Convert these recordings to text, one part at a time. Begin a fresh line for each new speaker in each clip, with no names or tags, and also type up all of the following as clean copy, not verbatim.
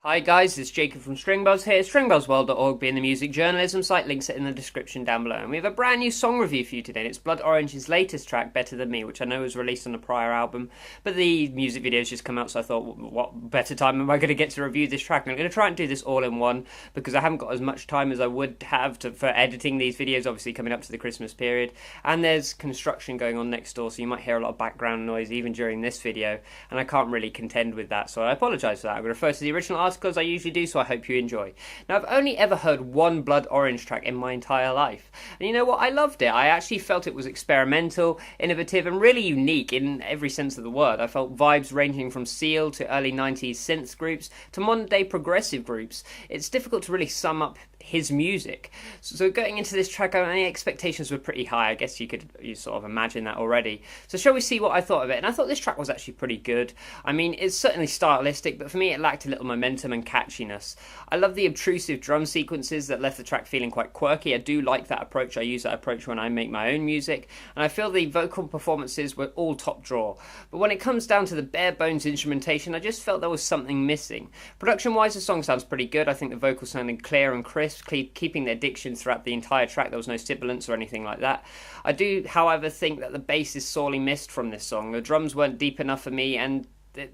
Hi guys, it's Jacob from Stringbells here, stringbuzzworld.org being the music journalism site, links it in the description down below. And we have a brand new song review for you today. It's Blood Orange's latest track, Better Than Me, which I know was released on a prior album, but the music video's just come out, so I thought, what better time am I going to get to review this track? And I'm going to try and do this all in one, because I haven't got as much time as I would have for editing these videos, obviously coming up to the Christmas period, and there's construction going on next door, so you might hear a lot of background noise even during this video, and I can't really contend with that, so I apologise for that. I'm going to refer to the original article as I usually do, so I hope you enjoy. Now, I've only ever heard one Blood Orange track in my entire life, and you know what? I loved it. I actually felt it was experimental, innovative, and really unique in every sense of the word. I felt vibes ranging from Seal to early 90s synth groups to modern day progressive groups. It's difficult to really sum up his music. So going into this track, my expectations were pretty high. I guess you sort of imagine that already. So shall we see what I thought of it? And I thought this track was actually pretty good. I mean, it's certainly stylistic, but for me it lacked a little momentum and catchiness. I love the obtrusive drum sequences that left the track feeling quite quirky. I do like that approach. I use that approach when I make my own music, and I feel the vocal performances were all top draw. But when it comes down to the bare bones instrumentation, I just felt there was something missing. Production wise, the song sounds pretty good. I think the vocals sounded clear and crisp, keeping their diction throughout the entire track. There was no sibilance or anything like that. I do, however, think that the bass is sorely missed from this song. The drums weren't deep enough for me, and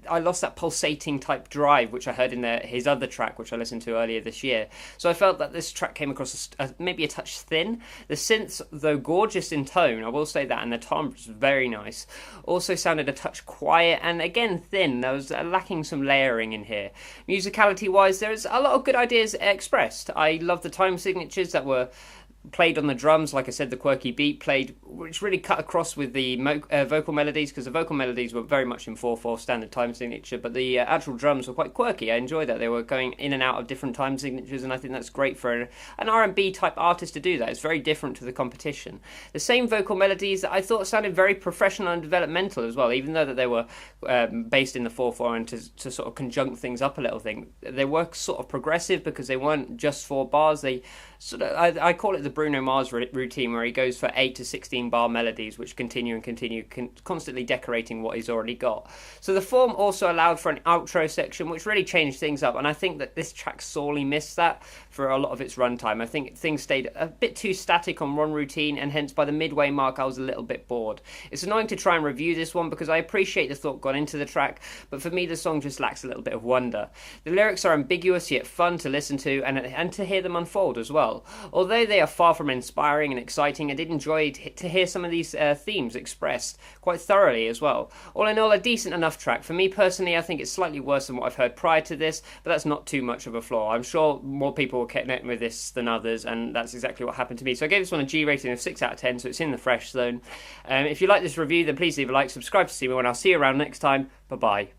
I lost that pulsating type drive which I heard in his other track, which I listened to earlier this year. So I felt that this track came across maybe a touch thin. The synths, though gorgeous in tone, I will say that, and the timbre was very nice, also sounded a touch quiet and again thin. There was lacking some layering in here. Musicality wise, there's a lot of good ideas expressed. I love the time signatures that were played on the drums. Like I said, the quirky beat played, which really cut across with the vocal melodies, because the vocal melodies were very much in 4/4 standard time signature, but the actual drums were quite quirky. I enjoyed that. They were going in and out of different time signatures, and I think that's great for an R&B type artist to do that. It's very different to the competition. The same vocal melodies I thought sounded very professional and developmental as well, even though that they were based in the 4/4 and to sort of conjunct things up a little thing. They were sort of progressive because they weren't just 4 bars. They sort of, I call it the Bruno Mars routine, where he goes for 8 to 16 bar melodies which continue and continue, constantly decorating what he's already got. So the form also allowed for an outro section which really changed things up, and I think that this track sorely missed that for a lot of its runtime. I think things stayed a bit too static on one routine, and hence by the midway mark I was a little bit bored. It's annoying to try and review this one because I appreciate the thought gone into the track, but for me the song just lacks a little bit of wonder. The lyrics are ambiguous yet fun to listen to and to hear them unfold as well. Although they are far from inspiring and exciting, I did enjoy to hear some of these themes expressed quite thoroughly as well. All in all, a decent enough track. For me personally, I think it's slightly worse than what I've heard prior to this, but that's not too much of a flaw. I'm sure more people will connect with this than others, and that's exactly what happened to me. So I gave this one a G rating of 6 out of 10, so it's in the fresh zone. If you like this review, then please leave a like, subscribe to see me, and I'll see you around next time. Bye bye.